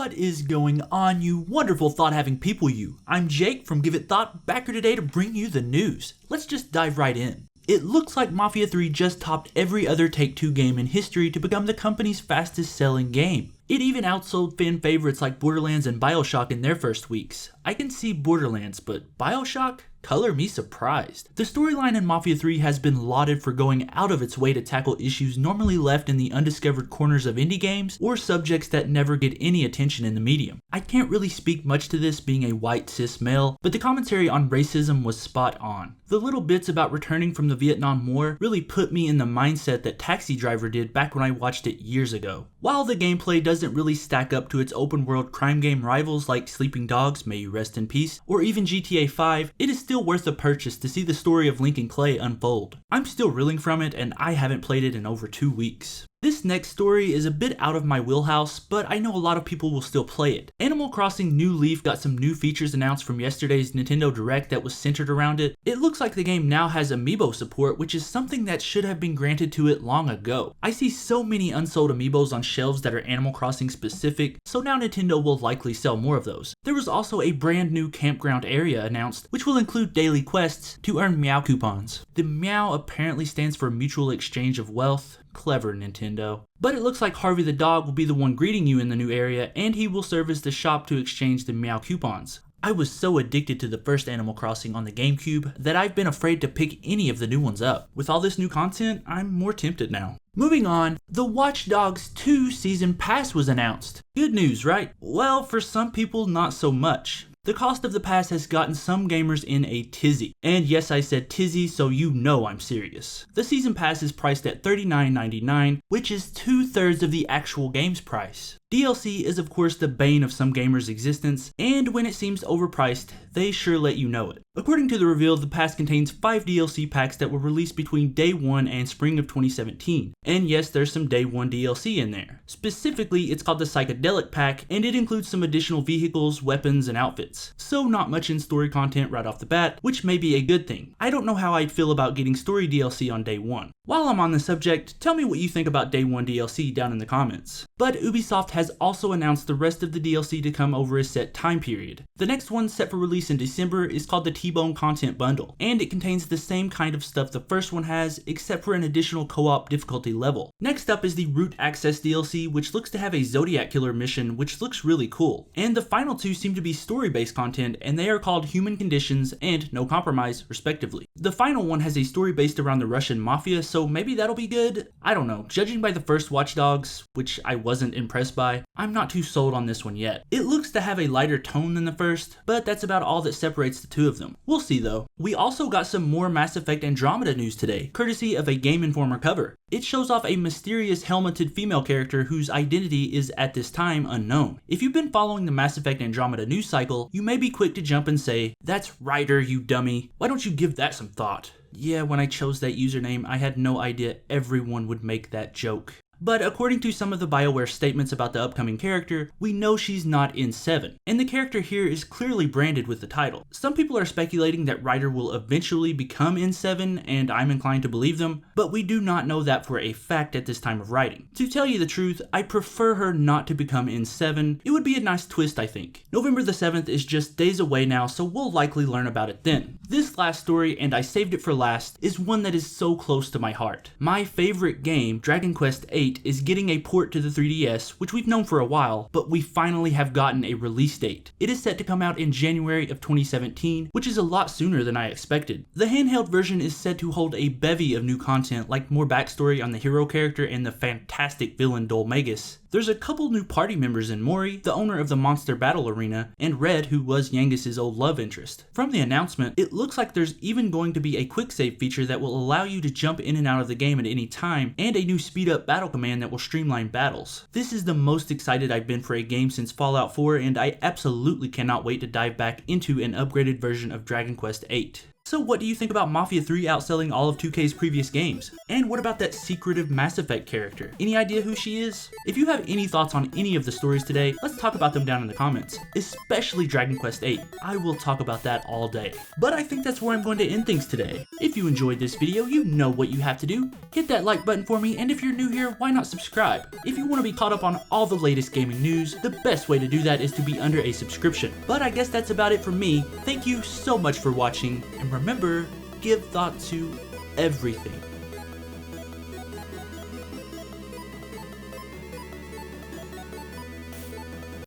What is going on, you wonderful thought-having people you? I'm Jake from Give It Thought, back here today to bring you the news. Let's just dive right in. It looks like Mafia III just topped every other Take-Two game in history to become the company's fastest selling game. It even outsold fan favorites like Borderlands and BioShock in their first weeks. I can see Borderlands, but BioShock? Color me surprised. The storyline in Mafia III has been lauded for going out of its way to tackle issues normally left in the undiscovered corners of indie games or subjects that never get any attention in the medium. I can't really speak much to this being a white cis male, but the commentary on racism was spot on. The little bits about returning from the Vietnam War really put me in the mindset that Taxi Driver did back when I watched it years ago. While the gameplay doesn't really stack up to its open world crime game rivals like Sleeping Dogs, may you rest in peace, or even GTA 5, it is still worth the purchase to see the story of Link and Clay unfold. I'm still reeling from it and I haven't played it in over 2 weeks. This next story is a bit out of my wheelhouse, but I know a lot of people will still play it. Animal Crossing New Leaf got some new features announced from yesterday's Nintendo Direct that was centered around it. It looks like the game now has amiibo support, which is something that should have been granted to it long ago. I see so many unsold amiibos on shelves that are Animal Crossing specific, so now Nintendo will likely sell more of those. There was also a brand new campground area announced, which will include daily quests to earn Meow coupons. The Meow apparently stands for Mutual Exchange of Wealth. Clever, Nintendo. But it looks like Harvey the dog will be the one greeting you in the new area, and he will serve as the shop to exchange the Meow coupons. I was so addicted to the first Animal Crossing on the GameCube that I've been afraid to pick any of the new ones up. With all this new content, I'm more tempted now. Moving on, the Watch Dogs 2 Season Pass was announced. Good news, right? Well, for some people, not so much. The cost of the pass has gotten some gamers in a tizzy. And yes, I said tizzy, so you know I'm serious. The season pass is priced at $39.99, which is 2/3 of the actual game's price. DLC is of course the bane of some gamers' existence, and when it seems overpriced, they sure let you know it. According to the reveal, the pass contains 5 DLC packs that were released between Day 1 and spring of 2017. And yes, there's some Day 1 DLC in there. Specifically, it's called the Psychedelic Pack, and it includes some additional vehicles, weapons, and outfits. So not much in story content right off the bat, which may be a good thing. I don't know how I'd feel about getting story DLC on Day 1. While I'm on the subject, tell me what you think about Day 1 DLC down in the comments. But Ubisoft has also announced the rest of the DLC to come over a set time period. The next one set for release in December is called the T-Bone Content Bundle, and it contains the same kind of stuff the first one has, except for an additional co-op difficulty level. Next up is the Root Access DLC, which looks to have a Zodiac Killer mission, which looks really cool. And the final two seem to be story-based content, and they are called Human Conditions and No Compromise, respectively. The final one has a story based around the Russian Mafia, so maybe that'll be good? I don't know. Judging by the first Watch Dogs, which I wasn't impressed by, I'm not too sold on this one yet. It looks to have a lighter tone than the first, but that's about all that separates the two of them. We'll see though. We also got some more Mass Effect Andromeda news today, courtesy of a Game Informer cover. It shows off a mysterious helmeted female character whose identity is at this time unknown. If you've been following the Mass Effect Andromeda news cycle, you may be quick to jump and say, "That's Ryder, you dummy. Why don't you give that some thought?" Yeah, when I chose that username, I had no idea everyone would make that joke. But according to some of the BioWare statements about the upcoming character, we know she's not in 7, and the character here is clearly branded with the title. Some people are speculating that Ryder will eventually become in 7, and I'm inclined to believe them, but we do not know that for a fact at this time of writing. To tell you the truth, I prefer her not to become in 7. It would be a nice twist, I think. November the 7th is just days away now, so we'll likely learn about it then. This last story, and I saved it for last, is one that is so close to my heart. My favorite game, Dragon Quest VIII, is getting a port to the 3DS, which we've known for a while, but we finally have gotten a release date. It is set to come out in January of 2017, which is a lot sooner than I expected. The handheld version is said to hold a bevy of new content, like more backstory on the hero character and the fantastic villain Dolmagus. There's a couple new party members in Mori, the owner of the Monster Battle Arena, and Red, who was Yangus's old love interest. From the announcement, it looks like there's even going to be a quick save feature that will allow you to jump in and out of the game at any time, and a new speed up battle command that will streamline battles. This is the most excited I've been for a game since Fallout 4, and I absolutely cannot wait to dive back into an upgraded version of Dragon Quest VIII. So what do you think about Mafia 3 outselling all of 2K's previous games? And what about that secretive Mass Effect character? Any idea who she is? If you have any thoughts on any of the stories today, let's talk about them down in the comments, especially Dragon Quest VIII. I will talk about that all day. But I think that's where I'm going to end things today. If you enjoyed this video, you know what you have to do. Hit that like button for me, and if you're new here, why not subscribe? If you want to be caught up on all the latest gaming news, the best way to do that is to be under a subscription. But I guess that's about it for me. Thank you so much for watching, and remember, give thought to everything.